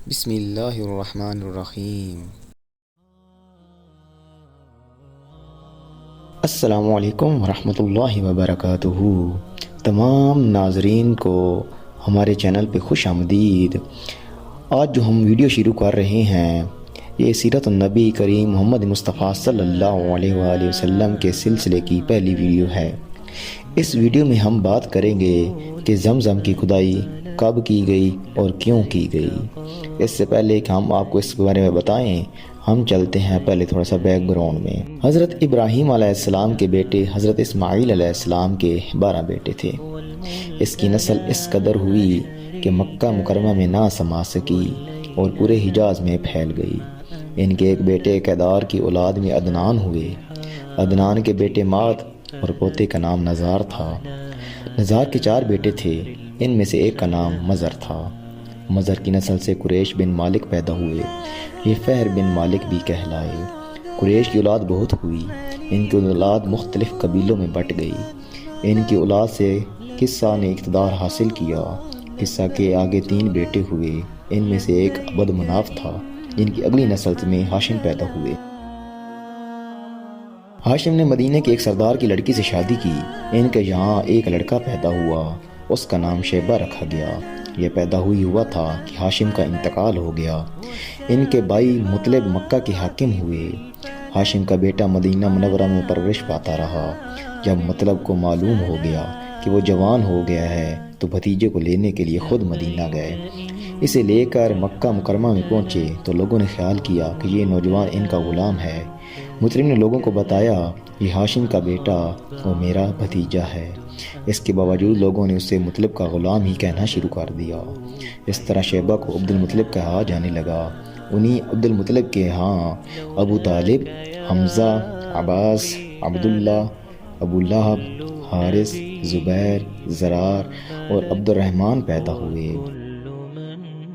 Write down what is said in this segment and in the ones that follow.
بسم اللہ الرحمن الرحیم۔ السلام علیکم ورحمۃ اللہ وبرکاتہ۔ تمام ناظرین کو ہمارے چینل پہ خوش آمدید۔ آج جو ہم ویڈیو شروع کر رہے ہیں یہ سیرت النبی کریم محمد مصطفیٰ صلی اللہ علیہ وآلہ وسلم کے سلسلے کی پہلی ویڈیو ہے۔ اس ویڈیو میں ہم بات کریں گے کہ زمزم کی کھدائی کب کی گئی اور کیوں کی گئی۔ اس سے پہلے کہ ہم آپ کو اس کے بارے میں بتائیں، ہم چلتے ہیں پہلے تھوڑا سا بیک گراؤنڈ میں۔ حضرت ابراہیم علیہ السلام کے بیٹے حضرت اسماعیل علیہ السلام کے 12 بیٹے تھے۔ اس کی نسل اس قدر ہوئی کہ مکہ مکرمہ میں نہ سما سکی اور پورے حجاز میں پھیل گئی۔ ان کے ایک بیٹے کیدار کی اولاد میں عدنان ہوئے۔ عدنان کے بیٹے مات اور پوتے کا نام نزار تھا۔ نزار کے 4 بیٹے تھے، ان میں سے ایک کا نام مزر تھا۔ مزر کی نسل سے قریش بن مالک پیدا ہوئے، یہ فہر بن مالک بھی کہلائے۔ قریش کی اولاد بہت ہوئی، ان کی اولاد مختلف قبیلوں میں بٹ گئی۔ ان کی اولاد سے قصہ نے اقتدار حاصل کیا۔ قصہ کے آگے 3 بیٹے ہوئے، ان میں سے ایک عبد مناف تھا۔ ان کی اگلی نسل میں ہاشم پیدا ہوئے۔ ہاشم نے مدینے کے ایک سردار کی لڑکی سے شادی کی۔ ان کے یہاں ایک لڑکا پیدا ہوا، اس کا نام شیبہ رکھا گیا۔ یہ پیدا ہوا تھا کہ ہاشم کا انتقال ہو گیا۔ ان کے بھائی مطلب مکہ کے حاکم ہوئے۔ ہاشم کا بیٹا مدینہ منورہ میں پرورش پاتا رہا۔ جب مطلب کو معلوم ہو گیا کہ وہ جوان ہو گیا ہے تو بھتیجے کو لینے کے لیے خود مدینہ گئے۔ اسے لے کر مکہ مکرمہ میں پہنچے تو لوگوں نے خیال کیا کہ یہ نوجوان ان کا غلام ہے۔ مطلب نے لوگوں کو بتایا یہ ہاشم کا بیٹا اور میرا بھتیجا ہے۔ اس کے باوجود لوگوں نے اسے مطلب کا غلام ہی کہنا شروع کر دیا۔ اس طرح شیبہ کو عبد المطلب کہا جانے لگا۔ انہی عبد المطلب کے ہاں ابو طالب، حمزہ، عباس، عبداللہ، ابو لہب، حارث، زبیر، زرار اور عبد الرحمن پیدا ہوئے۔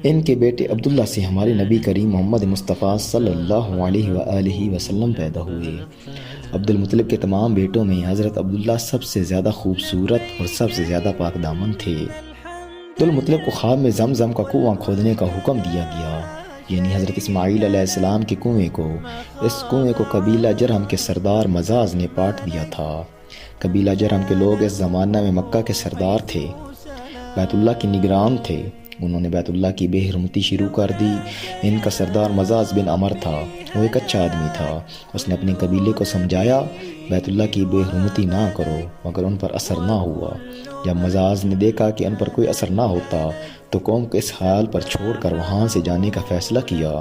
ان کے بیٹے عبداللہ سے ہمارے نبی کریم محمد مصطفیٰ صلی اللہ علیہ وآلہ وسلم پیدا ہوئے۔ عبد المطلب کے تمام بیٹوں میں حضرت عبداللہ سب سے زیادہ خوبصورت اور سب سے زیادہ پاک دامن تھے۔ عبد المطلب کو خواب میں زمزم کا کنواں کھودنے کا حکم دیا گیا، یعنی حضرت اسماعیل علیہ السلام کے کنویں کو۔ اس کنویں کو قبیلہ جرہم کے سردار مزاز نے پاٹ دیا تھا۔ قبیلہ جرہم کے لوگ اس زمانہ میں مکہ کے سردار تھے، بیت اللہ کے نگران تھے۔ انہوں نے بیت اللہ کی بے حرمتی شروع کر دی۔ ان کا سردار مزاز بن عمر تھا، وہ ایک اچھا آدمی تھا۔ اس نے اپنے قبیلے کو سمجھایا بیت اللہ کی بے حرمتی نہ کرو، مگر ان پر اثر نہ ہوا۔ جب مزاز نے دیکھا کہ ان پر کوئی اثر نہ ہوتا تو قوم کو اس حال پر چھوڑ کر وہاں سے جانے کا فیصلہ کیا۔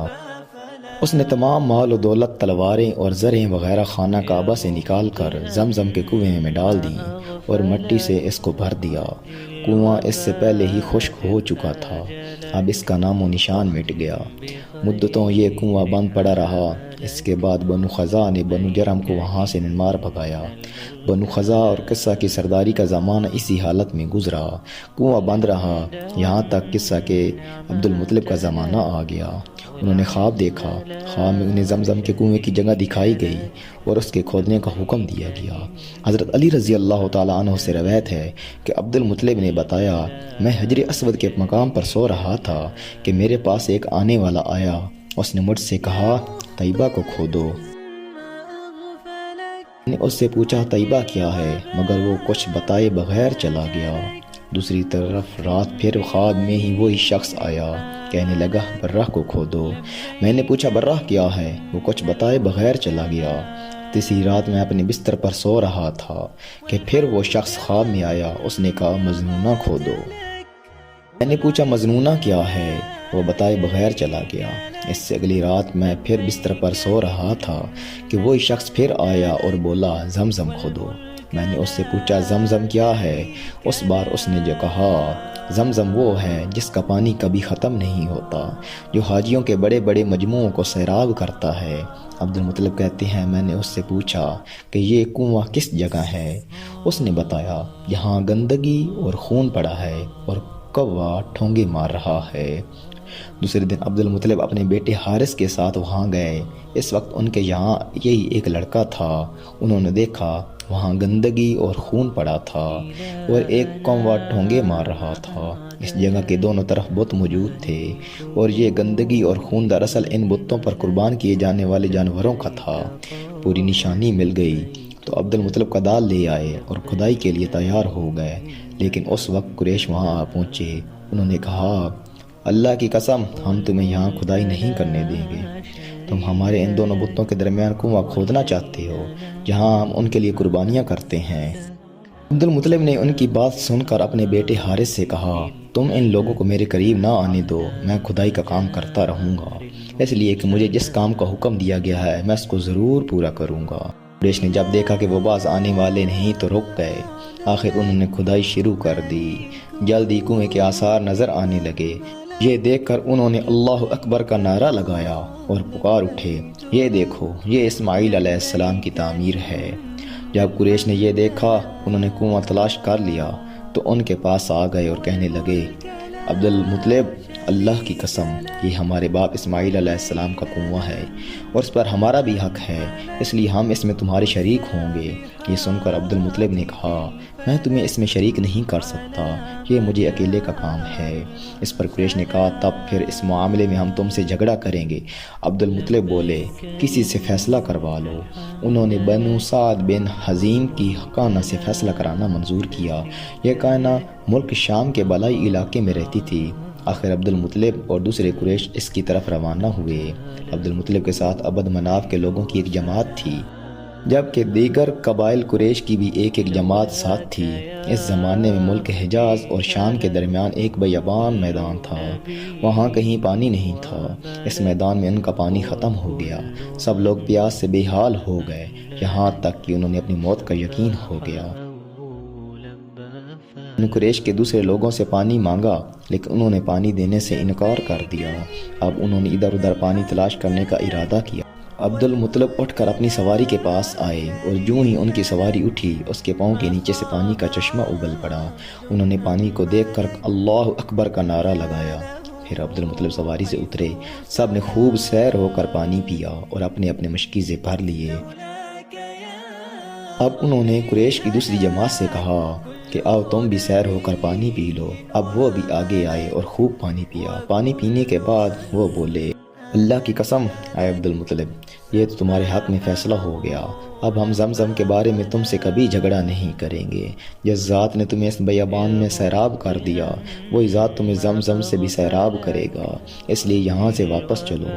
اس نے تمام مال و دولت، تلواریں اور زریں وغیرہ خانہ کعبہ سے نکال کر زمزم کے کنویں میں ڈال دیں اور مٹی سے اس کو بھر دیا۔ کنواں اس سے پہلے ہی خشک ہو چکا تھا، اب اس کا نام و نشان مٹ گیا۔ مدتوں یہ کنواں بند پڑا رہا۔ اس کے بعد بنو خزاع نے بنو جرہم کو وہاں سے مار بھگایا۔ بنو خزاع اور قصہ کی سرداری کا زمانہ اسی حالت میں گزرا۔ کنواں بند رہا یہاں تک قصہ کے عبد المطلب کا زمانہ آ گیا۔ انہوں نے خواب دیکھا۔ خواب میں انہیں زمزم کے کنویں کی جگہ دکھائی گئی اور اس کے کھودنے کا حکم دیا گیا۔ حضرت علی رضی اللہ تعالیٰ عنہ سے روایت ہے کہ عبد المطلب نے بتایا، میں حجر اسود کے مقام پر سو رہا تھا کہ میرے پاس ایک آنے والا آیا۔ اس نے مجھ سے کہا طیبہ کو کھودو۔ میں نے اس سے پوچھا طیبہ کیا ہے، مگر وہ کچھ بتائے بغیر چلا گیا۔ دوسری طرف رات پھر خواب میں ہی وہی شخص آیا، کہنے لگا برہ کو کھودو۔ میں نے پوچھا برہ کیا ہے، وہ کچھ بتائے بغیر چلا گیا۔ تیسری رات میں اپنے بستر پر سو رہا تھا کہ پھر وہ شخص خواب میں آیا، اس نے کہا مجنونہ کھودو۔ میں نے پوچھا مجنونہ کیا ہے، وہ بتائے بغیر چلا گیا۔ اس سے اگلی رات میں پھر بستر پر سو رہا تھا کہ وہی شخص پھر آیا اور بولا زمزم کھودو۔ میں نے اس سے پوچھا زمزم کیا ہے، اس بار اس نے جو کہا زمزم وہ ہے جس کا پانی کبھی ختم نہیں ہوتا، جو حاجیوں کے بڑے بڑے مجموعوں کو سیراب کرتا ہے۔ عبد المطلب کہتے ہیں میں نے اس سے پوچھا کہ یہ کنواں کس جگہ ہے۔ اس نے بتایا یہاں گندگی اور خون پڑا ہے اور کوا ٹھونگے مار رہا ہے۔ دوسرے دن عبد المطلب اپنے بیٹے حارث کے ساتھ وہاں گئے۔ اس وقت ان کے یہاں یہی ایک لڑکا تھا۔ انہوں نے دیکھا وہاں گندگی اور خون پڑا تھا اور ایک کونوا ٹھونگے مار رہا تھا۔ اس جگہ کے دونوں طرف بت موجود تھے اور یہ گندگی اور خون دراصل ان بتوں پر قربان کیے جانے والے جانوروں کا تھا۔ پوری نشانی مل گئی تو عبد المطلب کا دال لے آئے اور کھدائی کے لیے تیار ہو گئے، لیکن اس وقت قریش وہاں آ پہنچے۔ انہوں نے کہا، اللہ کی قسم ہم تمہیں یہاں کھدائی نہیں کرنے دیں گے۔ تم ہمارے ان دونوں بتوں کے درمیان کنواں کھودنا چاہتے ہو جہاں ہم ان کے لیے قربانیاں کرتے ہیں۔ عبد المطلب نے ان کی بات سن کر اپنے بیٹے حارث سے کہا، تم ان لوگوں کو میرے قریب نہ آنے دو، میں کھدائی کا کام کرتا رہوں گا، اس لیے کہ مجھے جس کام کا حکم دیا گیا ہے میں اس کو ضرور پورا کروں گا۔ قریش نے جب دیکھا کہ وہ باز آنے والے نہیں تو رک گئے۔ آخر انہوں نے کھدائی شروع کر دی۔ جلدی کنویں کے آثار نظر آنے لگے۔ یہ دیکھ کر انہوں نے اللہ اکبر کا نعرہ لگایا اور پکار اٹھے، یہ دیکھو، یہ اسماعیل علیہ السلام کی تعمیر ہے۔ جب قریش نے یہ دیکھا انہوں نے کنواں تلاش کر لیا تو ان کے پاس آ گئے اور کہنے لگے، عبد المطلب اللہ کی قسم یہ ہمارے باپ اسماعیل علیہ السلام کا کنواں ہے اور اس پر ہمارا بھی حق ہے، اس لیے ہم اس میں تمہارے شریک ہوں گے۔ یہ سن کر عبد المطلب نے کہا، میں تمہیں اس میں شریک نہیں کر سکتا، یہ مجھے اکیلے کا کام ہے۔ اس پر قریش نے کہا، تب پھر اس معاملے میں ہم تم سے جھگڑا کریں گے۔ عبد المطلب بولے، کسی سے فیصلہ کروا لو۔ انہوں نے بنو سعد بن حزیم کی حقانہ سے فیصلہ کرانا منظور کیا۔ یہ کائنہ ملک شام کے بالائی علاقے میں رہتی تھی۔ آخر عبد المطلب اور دوسرے قریش اس کی طرف روانہ ہوئے۔ عبد المطلب کے ساتھ عبد مناف کے لوگوں کی ایک جماعت تھی، جبکہ دیگر قبائل قریش کی بھی ایک جماعت ساتھ تھی۔ اس زمانے میں ملک حجاز اور شام کے درمیان ایک بیابان میدان تھا، وہاں کہیں پانی نہیں تھا۔ اس میدان میں ان کا پانی ختم ہو گیا، سب لوگ پیاس سے بے حال ہو گئے، یہاں تک کہ انہوں نے اپنی موت کا یقین ہو گیا۔ قریش کے دوسرے لوگوں سے پانی مانگا لیکن انہوں نے پانی دینے سے انکار کر دیا۔ اب انہوں نے ادھر ادھر پانی تلاش کرنے کا ارادہ کیا۔ عبد المطلب اٹھ کر اپنی سواری کے پاس آئے اور جوں ہی ان کی سواری اٹھی اس کے پاؤں کے نیچے سے پانی کا چشمہ ابل پڑا۔ انہوں نے پانی کو دیکھ کر اللہ اکبر کا نعرہ لگایا۔ پھر عبد المطلب سواری سے اترے، سب نے خوب سیر ہو کر پانی پیا اور اپنے اپنے مشکیزے بھر لیے۔ اب انہوں نے قریش کی دوسری جماعت سے کہا کہ آؤ تم بھی سیر ہو کر پانی پی لو۔ اب وہ بھی آگے آئے اور خوب پانی پیا۔ پانی پینے کے بعد وہ بولے، اللہ کی قسم اے عبد المطلب یہ تو تمہارے حق میں فیصلہ ہو گیا، اب ہم زمزم کے بارے میں تم سے کبھی جھگڑا نہیں کریں گے۔ جس ذات نے تمہیں اس بیابان میں سیراب کر دیا وہی ذات تمہیں زمزم سے بھی سیراب کرے گا، اس لیے یہاں سے واپس چلو۔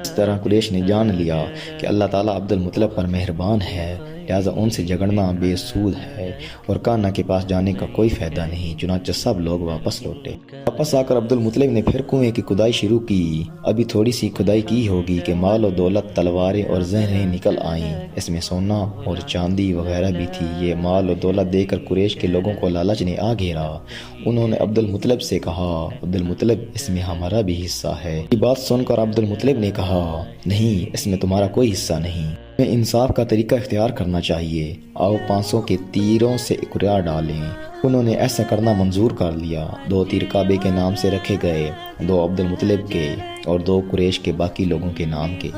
اس طرح قریش نے جان لیا کہ اللہ تعالیٰ عبد المطلب پر مہربان ہے، لہٰذا ان سے جھگڑنا بے سود ہے اور کانہ کے پاس جانے کا کوئی فائدہ نہیں۔ چنانچہ سب لوگ واپس لوٹے۔ واپس آ کر عبد المطلب نے پھر کنویں کی کھدائی شروع کی۔ ابھی تھوڑی سی کھدائی کی ہوگی کہ مال و دولت، تلواریں اور زہریں نکل آئیں۔ اس میں سونا اور چاندی وغیرہ بھی تھی۔ یہ مال و دولت دے کر قریش کے لوگوں کو لالچ نے آ گھیرا۔ انہوں نے عبد المطلب سے کہا، عبد المطلب اس میں ہمارا بھی حصہ ہے۔ یہ بات سن کر عبد المطلب نے کہا، نہیں، اس میں تمہارا کوئی حصہ نہیں، ہمیں انصاف کا طریقہ اختیار کرنا چاہیے، آؤ 500 کے تیروں سے اقرار ڈالیں۔ انہوں نے ایسا کرنا منظور کر لیا۔ 2 تیر کعبے کے نام سے رکھے گئے، 2 عبد المطلب کے اور 2 قریش کے باقی لوگوں کے نام کے۔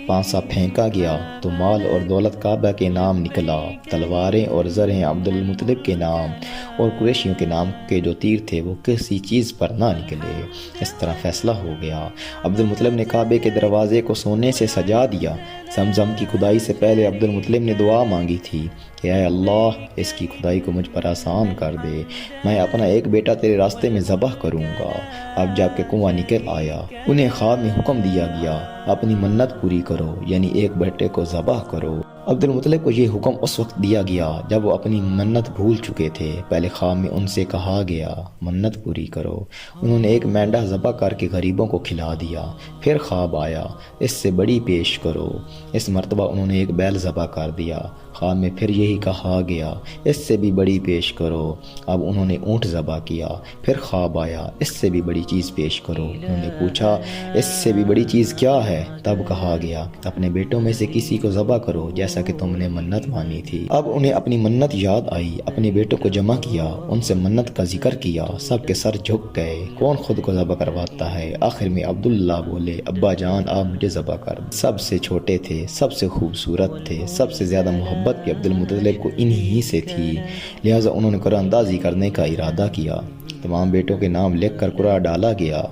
پانسا پھینکا گیا تو مال اور دولت کعبہ کے نام نکلا، تلواریں اور زریں عبد المطلب کے نام اور قریشیوں کے نام کے جو تیر تھے وہ کسی چیز پر نہ نکلے۔ اس طرح فیصلہ ہو گیا۔ عبد المطلب نے کعبے کے دروازے کو سونے سے سجا دیا۔ زمزم کی کھدائی سے پہلے عبد المطلب نے دعا مانگی تھی کہ اے اللہ اس کی کھدائی کو مجھ پر آسان کر دے، میں اپنا ایک بیٹا تیرے راستے میں ذبح کروں گا۔ اب جب کہ کنواں نکل آیا انہیں خواب میں حکم دیا گیا، اپنی منت پوری کرو، یعنی ایک بیٹے کو ذبح کرو۔ عبد المطلب کو یہ حکم اس وقت دیا گیا جب وہ اپنی منت بھول چکے تھے۔ پہلے خواب میں ان سے کہا گیا منت پوری کرو۔ انہوں نے ایک مینڈا ذبح کر کے غریبوں کو کھلا دیا۔ پھر خواب آیا اس سے بڑی پیش کرو۔ اس مرتبہ انہوں نے ایک بیل ذبح کر دیا۔ خواب میں پھر یہی کہا گیا اس سے بھی بڑی پیش کرو۔ اب انہوں نے اونٹ ذبح کیا۔ پھر خواب آیا اس سے بھی بڑی چیز پیش کرو۔ انہوں نے پوچھا اس سے بھی بڑی چیز کیا ہے؟ تب کہا گیا اپنے بیٹوں میں سے کسی کو ذبح کرو جیسا کہ تم نے منت مانی تھی۔ اب انہیں اپنی منت یاد آئی، اپنے بیٹوں کو جمع کیا، ان سے منت کا ذکر کیا۔ سب کے سر جھک گئے، کون خود کو ذبح کرواتا ہے؟ آخر میں عبداللہ بولے ابا جان آپ مجھے ذبح کر۔ سب سے چھوٹے تھے، سب سے خوبصورت تھے، سب سے زیادہ محبت محبت بھی عبدالمطلب کو انہی سے تھی، لہٰذا انہوں نے قرعہ اندازی کرنے کا ارادہ کیا۔ تمام بیٹوں کے نام لکھ کر قرعہ ڈالا گیا۔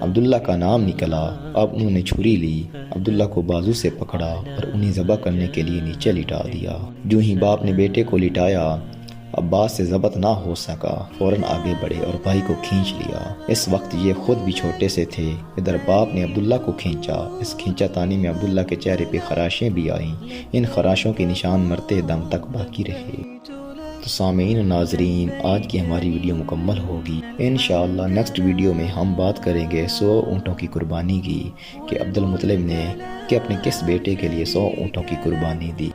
عبداللہ کا نام نکلا۔ اب انہوں نے چھری لی، عبداللہ کو بازو سے پکڑا اور انہیں ذبح کرنے کے لیے نیچے لٹا دیا۔ جو ہی باپ نے بیٹے کو لٹایا، عباس سے ضبط نہ ہو سکا، فوراً آگے بڑھے اور بھائی کو کھینچ لیا۔ اس وقت یہ خود بھی چھوٹے سے تھے۔ ادھر باپ نے عبداللہ کو کھینچا۔ اس کھینچا تانی میں عبداللہ کے چہرے پہ خراشیں بھی آئیں۔ ان خراشوں کے نشان مرتے دم تک باقی رہے۔ تو سامعین و ناظرین، آج کی ہماری ویڈیو مکمل ہوگی۔ انشاءاللہ نیکسٹ ویڈیو میں ہم بات کریں گے 100 اونٹوں کی قربانی کی، کہ عبدالمطلب نے اپنے کس بیٹے کے لیے 100 اونٹوں کی قربانی دی۔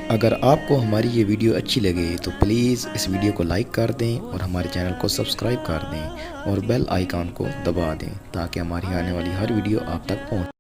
اگر آپ کو ہماری یہ ویڈیو اچھی لگے تو پلیز اس ویڈیو کو لائک کر دیں اور ہمارے چینل کو سبسکرائب کر دیں اور بیل آئیکن کو دبا دیں تاکہ ہماری آنے والی ہر ویڈیو آپ تک پہنچے۔